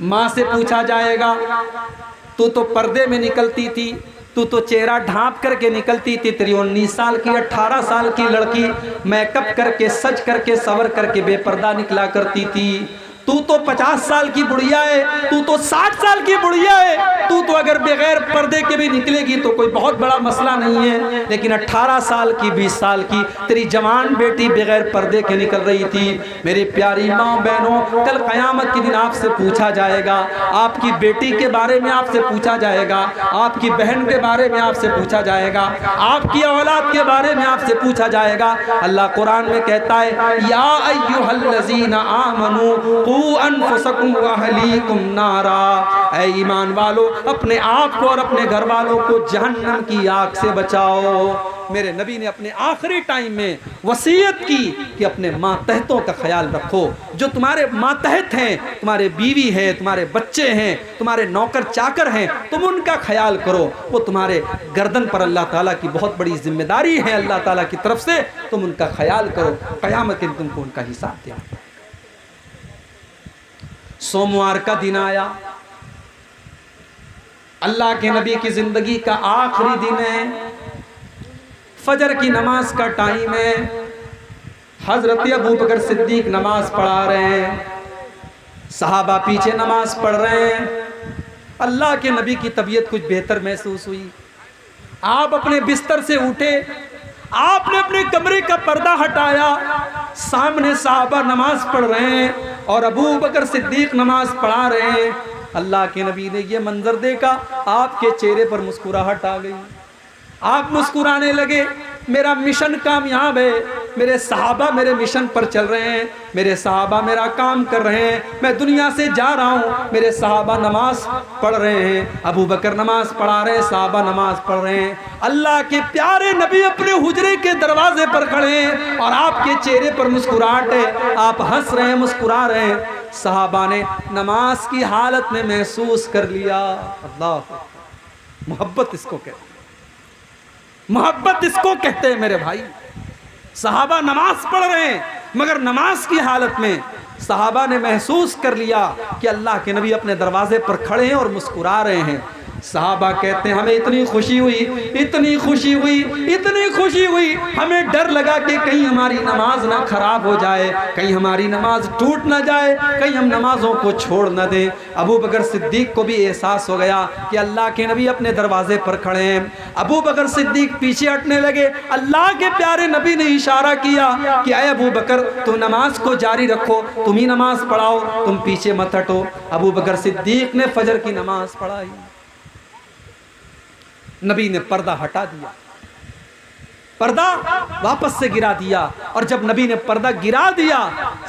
माँ से पूछा जाएगा तू तो पर्दे में निकलती थी, तू तो चेहरा ढांप करके निकलती थी, तेरी 19 साल की 18 साल की लड़की मेकअप करके सज करके सवर करके बेपर्दा निकला करती थी। तू तो 50 साल की बुढ़िया है, तू तो 60 साल की बुढ़िया है, तू तो अगर बगैर पर्दे के भी निकलेगी तो कोई बहुत बड़ा मसला नहीं है। लेकिन 18 साल की 20 साल की तेरी जवान बेटी बगैर पर्दे के निकल रही थी। मेरी प्यारी माँ बहनों, कल क़यामत के दिन आपसे पूछा जाएगा, आपकी बेटी के बारे में आपसे पूछा जाएगा, आपकी बहन के बारे में आपसे पूछा जाएगा, आपकी औलाद के बारे में आपसे पूछा जाएगा। अल्लाह कुरान में कहता है, या अय्युहल्लज़ीना आमनू अनफुसकुम व अहलीकुम नारा, ऐ ईमान वालों अपने आप को और अपने घर वालों को जहन्नम की आग से बचाओ। मेरे नबी ने अपने आखिरी टाइम में वसीयत की कि अपने मातहतों का ख्याल रखो। जो तुम्हारे मातहत हैं, तुम्हारे बीवी हैं, तुम्हारे बच्चे हैं, तुम्हारे नौकर चाकर हैं, तुम उनका ख्याल करो। वो तुम्हारे गर्दन पर अल्लाह ताला की बहुत बड़ी जिम्मेदारी है, अल्लाह ताला की तरफ से, तुम उनका ख्याल करो। क़यामत के दिन तुमको उनका हिसाब देना। सोमवार का दिन आया, अल्लाह के नबी की जिंदगी का आखिरी दिन है, फजर की नमाज का टाइम है। हजरत अबू बकर सिद्दीक नमाज पढ़ा रहे हैं, सहाबा पीछे नमाज पढ़ रहे हैं। अल्लाह के नबी की तबीयत कुछ बेहतर महसूस हुई। आप अपने बिस्तर से उठे, आपने अपने कमरे का पर्दा हटाया, सामने सहाबा नमाज पढ़ रहे हैं और अबू बकर सिद्दीक नमाज पढ़ा रहे हैं। अल्लाह के नबी ने ये मंजर देखा, आपके चेहरे पर मुस्कुराहट आ गई, आप मुस्कुराने लगे। मेरा मिशन कामयाब है, मेरे सहाबा मेरे मिशन पर चल रहे हैं, मेरे सहाबा मेरा काम कर रहे हैं, मैं दुनिया से जा रहा हूँ, मेरे सहाबा नमाज पढ़ रहे हैं, अबू बकर नमाज पढ़ा रहे हैं, सहाबा नमाज पढ़ रहे हैं। अल्लाह के प्यारे नबी अपने हुजरे के दरवाजे पर खड़े हैं और आपके चेहरे पर मुस्कुराहट है, आप हंस रहे हैं, मुस्कुरा रहे हैं। सहाबा ने नमाज की हालत में महसूस कर लिया। अल्लाह, मोहब्बत इसको कहते हैं, मोहब्बत इसको कहते हैं मेरे भाई। सहाबा नमाज पढ़ रहे हैं, मगर नमाज की हालत में सहाबा ने महसूस कर लिया कि अल्लाह के नबी अपने दरवाजे पर खड़े हैं और मुस्कुरा रहे हैं। सहाबा कहते हैं हमें इतनी खुशी हुई, इतनी खुशी हुई, इतनी खुशी हुई, हमें डर लगा कि कहीं हमारी नमाज ना खराब हो जाए, कहीं हमारी नमाज टूट ना जाए, कहीं हम नमाजों को छोड़ ना दें। अबू बकर सिद्दीक को भी एहसास हो गया कि अल्लाह के नबी अपने दरवाजे पर खड़े हैं। अबू बकर सिद्दीक पीछे हटने लगे। अल्लाह के प्यारे नबी ने इशारा किया कि अय अबू बकर, तुम नमाज को जारी रखो, तुम ही नमाज पढ़ाओ, तुम पीछे मत हटो। अबू बकर सिद्दीक ने फजर की नमाज पढ़ाई। नबी ने पर्दा हटा दिया, पर्दा वापस से गिरा दिया, और जब नबी ने पर्दा गिरा दिया,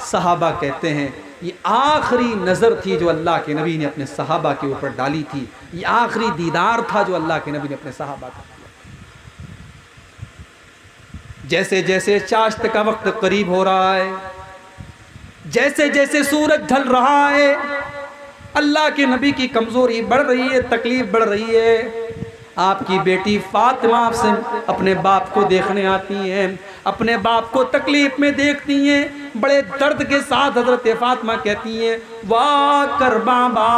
सहाबा कहते हैं ये आखिरी नज़र थी जो अल्लाह के नबी ने अपने सहाबा के ऊपर डाली थी, ये आखिरी दीदार था जो अल्लाह के नबी ने अपने सहाबा का किया। जैसे जैसे चाश्त का वक्त करीब हो रहा है, जैसे जैसे सूरज ढल रहा है, अल्लाह के नबी की कमज़ोरी बढ़ रही है, तकलीफ बढ़ रही है। आपकी बेटी फातिमा आपसे अपने बाप को देखने आती हैं, अपने बाप को तकलीफ में देखती हैं, बड़े दर्द के साथ हजरत फातिमा कहती हैं, वाह कर बाबा,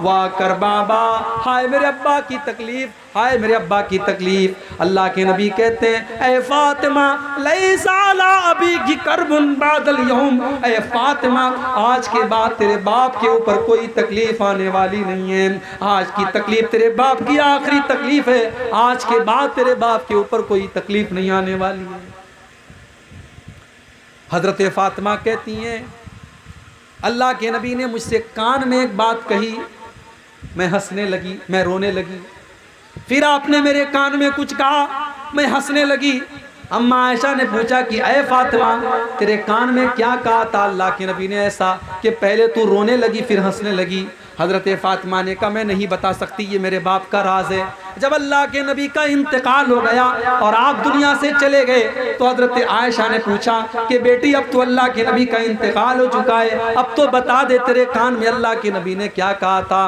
वाह कर बाबा, हाय मेरे अब्बा की तकलीफ, हाय मेरे अब्बा की तकलीफ। अल्लाह के नबी कहते हैं, ऐ फातिमा लैसा अला अबीकी कर्बुन बादल यौम, ऐ फातिमा आज के बाद तेरे बाप के ऊपर कोई तकलीफ आने वाली नहीं है, आज की तकलीफ तेरे बाप की आखिरी तकलीफ है, आज के बाद तेरे बाप के ऊपर कोई तकलीफ नहीं आने वाली है। हजरत फातिमा कहती हैं, अल्लाह के नबी ने मुझसे कान में एक बात कही, मैं हंसने लगी, मैं रोने लगी। फिर आपने मेरे कान में कुछ कहा, मैं हंसने लगी। अम्मा आयशा ने पूछा कि ऐ फातिमा तेरे कान में क्या कहा था अल्लाह के नबी ने ऐसा कि पहले तू रोने लगी फिर हंसने लगी। हज़रत फातिमा ने कहा मैं नहीं बता सकती, ये मेरे बाप का राज है। जब अल्लाह के नबी का इंतकाल हो गया और आप दुनिया से चले गए तो हज़रत आयशा ने पूछा कि बेटी अब तो अल्लाह के नबी का इंतकाल हो चुका है, अब तो बता दे तेरे कान में अल्लाह के नबी ने क्या कहा था।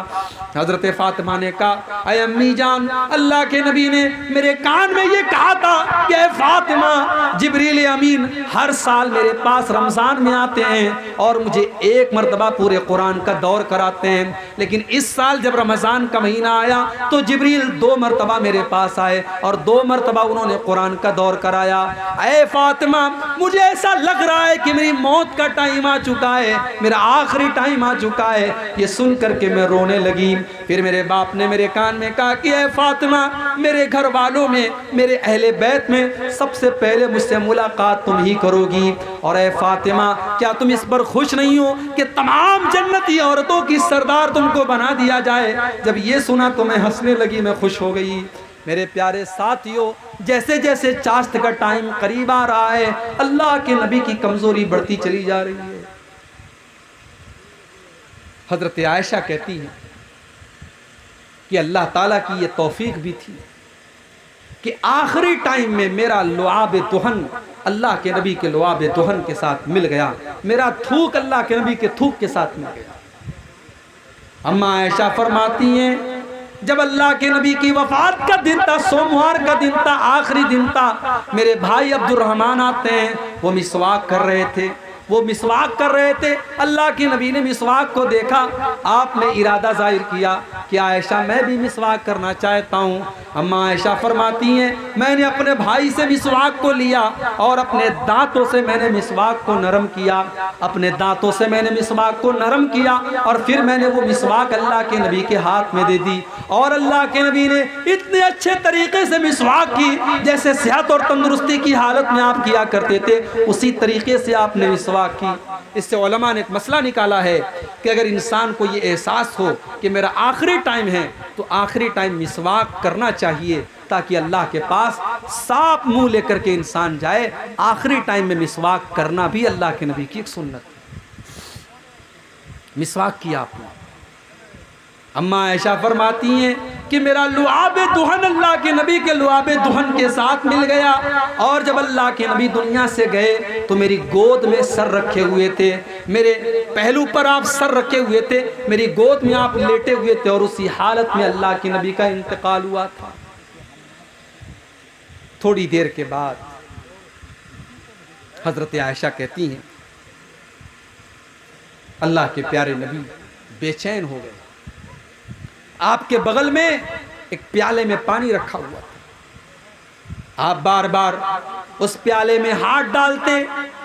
हजरत फातिमा ने कहा, अय अम्मी जान, अल्लाह के नबी ने मेरे कान में ये कहा था कि अय फातिमा, जिब्रील अमीन हर साल मेरे पास रमज़ान में आते हैं और मुझे एक मरतबा पूरे कुरान का दौर कराते हैं, लेकिन इस साल जब रमज़ान का महीना आया तो जिब्रील 2 मरतबा मेरे पास आए और 2 मरतबा उन्होंने कुरान का दौर कराया। अय फातिमा, मुझे ऐसा लग रहा है कि मेरी मौत का टाइम आ चुका है, मेरा आखिरी टाइम आ चुका है। ये सुन करके मैं रोने लगी। फिर मेरे बाप ने मेरे कान में कहा कि ऐ फातिमा, मेरे घर वालों में, मेरे अहले बैत में सबसे पहले मुझसे मुलाकात तुम ही करोगी। और ऐ फातिमा, क्या तुम इस पर खुश नहीं हो कि तमाम जन्नती औरतों की सरदार तुमको बना दिया जाए? जब ये सुना तो मैं हंसने लगी, मैं खुश हो गई। मेरे प्यारे साथियों, जैसे जैसे चाश्त का टाइम करीब आ रहा है, अल्लाह के नबी की कमजोरी बढ़ती चली जा रही है। हजरत आयशा कहती है कि अल्लाह ताला की ये तौफीक भी थी कि आखिरी टाइम में मेरा लुआब दुहन अल्लाह के नबी के लुआब दुहन के साथ मिल गया, मेरा थूक अल्लाह के नबी के थूक के साथ मिल गया। अम्मा आयशा फरमाती हैं, जब अल्लाह के नबी की वफात का दिन था, सोमवार का दिन था, आखिरी दिन था, मेरे भाई अब्दुर्रहमान आते हैं, वो मिसवाक कर रहे थे, वो मिसवाक कर रहे थे। अल्लाह के नबी ने मिसवाक को देखा, आपने इरादा जाहिर किया कि आयशा मैं भी मिसवाक करना चाहता हूँ। अम्मा आयशा फरमाती हैं, मैंने अपने भाई से मिसवाक को लिया और अपने दांतों से मैंने मिसवाक को नरम किया, अपने दांतों से मैंने मिसवाक को नरम किया और फिर मैंने वो मिसवाक अल्लाह के नबी के हाथ में दे दी। और अल्लाह के नबी ने इतने अच्छे तरीके से मिसवाक की जैसे सेहत और तंदुरुस्ती की हालत में आप किया करते थे, उसी तरीके से आपने मिसवाक की। इससे उलमा ने एक मसला निकाला है कि अगर इंसान को ये एहसास हो कि मेरा आखिरी टाइम है तो आखिरी टाइम मिसवाक करना चाहिए, ताकि अल्लाह के पास साफ मुंह लेकर के इंसान जाए। आखिरी टाइम में मिसवाक करना भी अल्लाह के नबी की एक सुन्नत है। मिसवाक किया आपने। अम्मा आयशा फरमाती हैं कि मेरा लुआब दुहन अल्लाह के नबी के लुआब दुहन के साथ मिल गया। और जब अल्लाह के नबी दुनिया से गए तो मेरी गोद में सर रखे हुए थे, मेरे पहलू पर आप सर रखे हुए थे, मेरी गोद में आप लेटे हुए थे और उसी हालत में अल्लाह के नबी का इंतकाल हुआ था। थोड़ी देर के बाद हजरत आयशा कहती हैं, अल्लाह के प्यारे नबी बेचैन हो गए। आपके बगल में एक प्याले में पानी रखा हुआ था, आप बार बार उस प्याले में हाथ डालते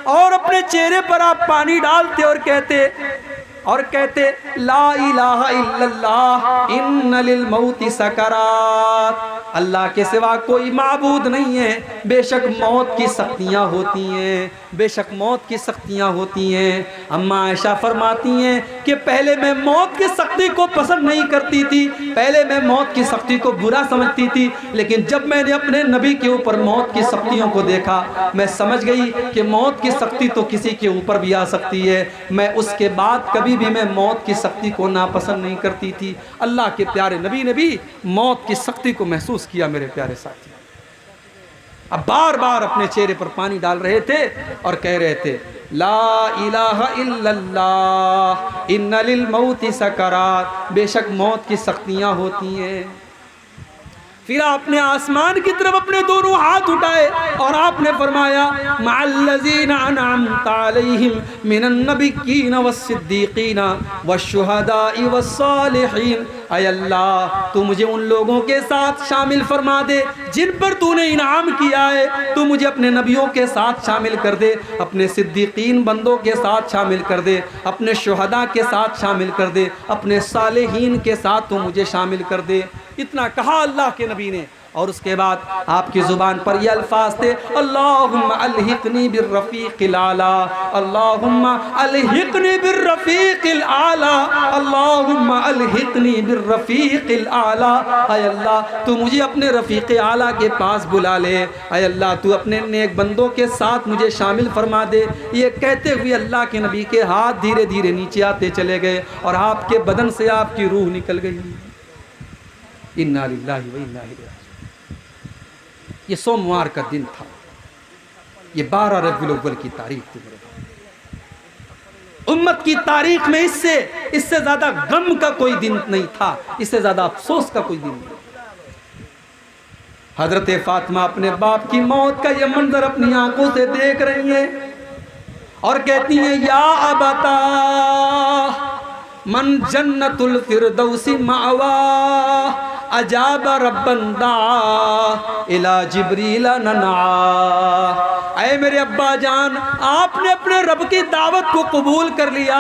और अपने चेहरे पर आप पानी डालते और कहते ला इलाहा इल्लल्लाह इन्ना लिल मौति सकरात, अल्लाह के सिवा कोई माबूद नहीं है, बेशक मौत की सख्तियाँ होती हैं, बेशक मौत की सख्तियाँ होती हैं। अम्मा आयशा फरमाती हैं कि पहले मैं मौत की सख्ती को पसंद नहीं करती थी, पहले मैं मौत की सख्ती को बुरा समझती थी, लेकिन जब मैंने अपने नबी के ऊपर मौत की सख्तियों को देखा, मैं समझ गई कि मौत की सख्ती तो किसी के ऊपर भी आ सकती है। मैं उसके बाद कभी भी मैं मौत की सख्ती को नापसंद नहीं करती थी। अल्लाह के प्यारे नबी ने भी मौत की सख्ती को महसूस किया। मेरे प्यारे साथी, अब बार बार अपने चेहरे पर पानी डाल रहे थे और कह रहे थे ला इलाहा इल्लल्लाह इन्ना लिल मौति सकरात, बेशक मौत की सख्तियां होती हैं। फिर आपने आसमान की तरफ अपने दोनों हाथ उठाए और आपने फरमाया मअल्लज़ीना अनअमता अलैहिम मिनन नबिय्यीन वस्सिद्दीक़ीन वश्शुहदाई वस्सालिहीन, ऐ अल्लाह तू मुझे उन लोगों के साथ शामिल फरमा दे जिन पर तूने इनाम किया है, तू मुझे अपने नबियों के साथ शामिल कर दे, अपने सिद्दीकीन बंदों के साथ शामिल कर दे, अपने शुहदा के साथ शामिल कर दे, अपने सालिहीन के साथ तू मुझे शामिल कर दे। इतना कहा अल्लाह के नबी ने और उसके बाद आपकी ज़ुबान पर ये अल्फाज थे अल्लाहुम्मा अलहिकनी बिर्रफ़ीक़िल आला, अल्लाहुम्मा अलहिकनी बिर्रफ़ीक़िल आला, अल्लाहुम्मा अलहिकनी बिर्रफ़ीक़िल आला, ऐ अल्लाह तू मुझे अपने रफ़ीक़ आला के पास बुला ले, ऐ अल्लाह तू अपने नेक बंदों के साथ मुझे शामिल फरमा दे। ये कहते हुए अल्लाह के नबी के हाथ धीरे धीरे नीचे आते चले गए और आपके बदन से आपकी रूह निकल गई। इन्ना लिल्लाहि व इन्ना इलैहि राजिऊन। ये सोमवार का दिन था, ये 12 रबीउल अव्वल की तारीख थी। मेरे उम्मत की तारीख में इससे ज्यादा गम का कोई दिन नहीं था, इससे ज्यादा अफसोस का कोई दिन नहीं। हजरत फातिमा अपने बाप की मौत का ये मंजर अपनी आंखों से देख रही है और कहती हैं, या अबता मन जन्नतुल फिरदौसी मावा अजाब रब्बंदा इला जिब्रील नना। ऐ मेरे अब्बा जान, आपने अपने रब की दावत को कबूल कर लिया,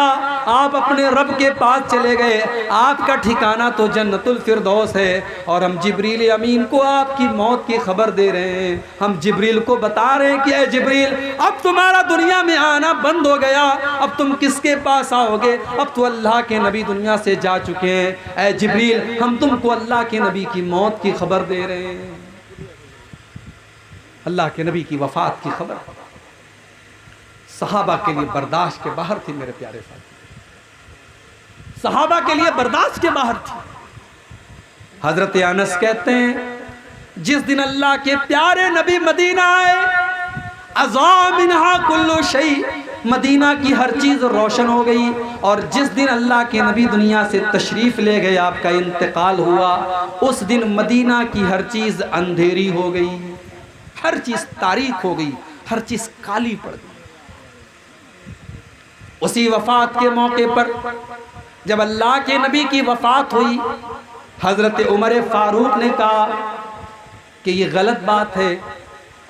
आप अपने रब के पास चले गए, आपका ठिकाना तो जन्नतुल फिरदौस है और हम जिब्रील अमीन को आपकी मौत की खबर दे रहे हैं। हम जिब्रील को बता रहे हैं कि ऐ जिब्रील, अब तुम्हारा दुनिया में आना बंद हो गया, अब तुम किसके पास आओगे, अब तो अल्लाह के नबी दुनिया से जा चुके हैं। ऐ जिब्रील, हम तुमको अल्लाह के नबी की मौत की खबर दे रहे हैं, अल्लाह के नबी की वफात की खबर। सहाबा के लिए बर्दाश्त के बाहर थी मेरे प्यारे साथी, सहाबा के लिए बर्दाश्त के बाहर थी। हजरत अनस कहते हैं, जिस दिन अल्लाह के प्यारे नबी मदीना आए, अज़ा मिन्हा कुल्लु शै, मदीना की हर चीज रोशन हो गई। और जिस दिन अल्लाह के नबी दुनिया से तशरीफ ले गए, आपका इंतकाल हुआ, उस दिन मदीना की हर चीज अंधेरी हो गई, हर चीज तारीक हो गई, हर चीज काली पड़ गई। उसी वफात के मौके पर जब अल्लाह के नबी की वफात हुई, हजरत उमर फारूक ने कहा कि ये गलत बात है,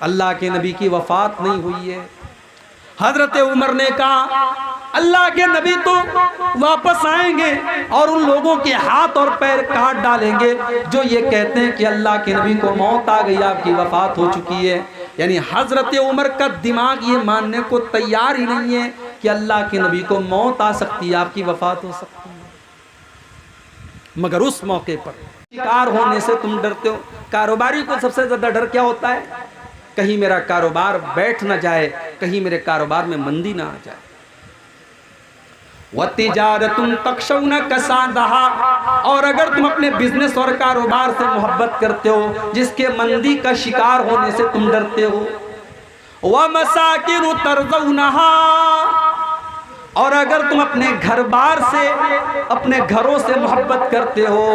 अल्लाह के नबी की वफात नहीं हुई है। हजरत उमर ने कहा, अल्लाह के नबी तो वापस आएंगे और उन लोगों के हाथ और पैर काट डालेंगे जो ये कहते हैं कि अल्लाह के नबी को मौत आ गई, आपकी वफात हो चुकी है। यानी हजरत उमर का दिमाग ये मानने को तैयार ही नहीं है कि अल्लाह के नबी को मौत आ सकती है, आपकी वफात हो सकती है। मगर उस मौके पर शिकार होने से तुम डरते हो। कारोबारी को सबसे ज्यादा डर क्या होता है? कहीं मेरा कारोबार बैठ ना जाए, कहीं मेरे कारोबार में मंदी ना आ जाए। वतिजारतुन तखशौना कसादहा, और अगर तुम अपने बिजनेस और कारोबार से मोहब्बत करते हो जिसके मंदी का शिकार होने से तुम डरते हो। वमसाकिनु तरज़ौनहा, और अगर तुम अपने घर बार से, अपने घरों से मोहब्बत करते हो।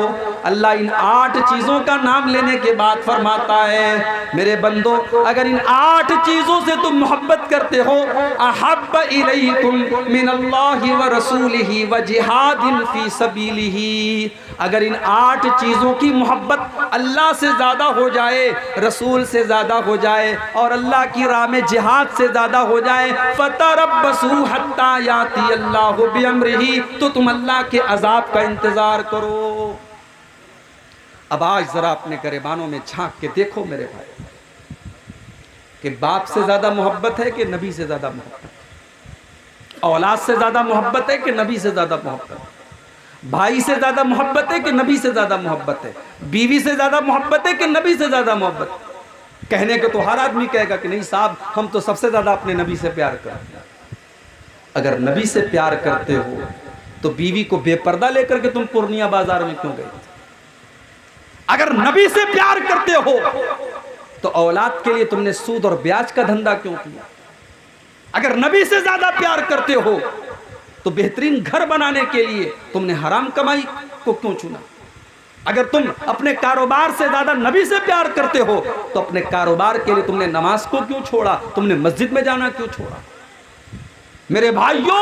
अल्लाह इन 8 चीज़ों का नाम लेने के बाद फरमाता है, मेरे बंदो, अगर इन 8 चीज़ों से तुम मोहब्बत करते हो, अहब्ब इलैकुम मिनल्लाहि व रसूलिही व जिहादिन फी सबीलिही, अगर इन 8 चीज़ों की मोहब्बत अल्लाह से ज़्यादा हो जाए, रसूल से ज़्यादा हो जाए और अल्लाह की राह में जिहाद से ज़्यादा हो जाए, फतरब्बसू हत्ता याती अल्लाहु बिअम्रिही, तो तुम अल्लाह के अजाब का इंतज़ार करो। अब आज ज़रा अपने गिरबानों में झांक के देखो मेरे भाई, कि बाप से ज़्यादा मोहब्बत है कि नबी से ज़्यादा मोहब्बत, औलाद से ज़्यादा मोहब्बत है कि नबी से ज़्यादा मोहब्बत, भाई से ज़्यादा मोहब्बत है कि नबी से ज़्यादा मोहब्बत है, बीवी से ज़्यादा मोहब्बत है कि नबी से ज़्यादा मोहब्बत। कहने को तो हर आदमी कहेगा कि नहीं साहब, हम तो सबसे ज़्यादा अपने नबी से प्यार करते हैं। अगर नबी से प्यार करते हो तो बीवी को बेपर्दा लेकर के तुम पूर्णिया बाजार में क्यों गए? अगर नबी से प्यार करते हो तो औलाद के लिए तुमने सूद और ब्याज का धंधा क्यों किया? अगर नबी से ज्यादा प्यार करते हो तो बेहतरीन घर बनाने के लिए तुमने हराम कमाई को क्यों चुना? अगर तुम अपने कारोबार से ज्यादा नबी से प्यार करते हो तो अपने कारोबार के लिए तुमने नमाज को क्यों छोड़ा? तुमने मस्जिद में जाना क्यों छोड़ा? मेरे भाइयों,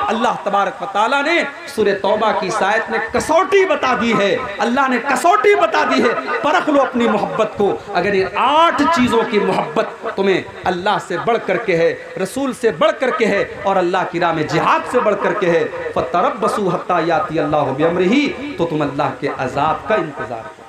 अल्लाह तबारक व तआला ने सूरह तौबा की इस आयत में कसौटी बता दी है। अल्लाह ने कसौटी बता दी है, परख लो अपनी मोहब्बत को। अगर ये 8 चीज़ों की मोहब्बत तुम्हें अल्लाह से बढ़ करके है, रसूल से बढ़ करके है और अल्लाह की राह में जिहाद से बढ़ करके है, फतरब्बसू हत्ता याती अल्लाहु बिअम्रिही, तो तुम अल्लाह के अजाब का इंतजार करो।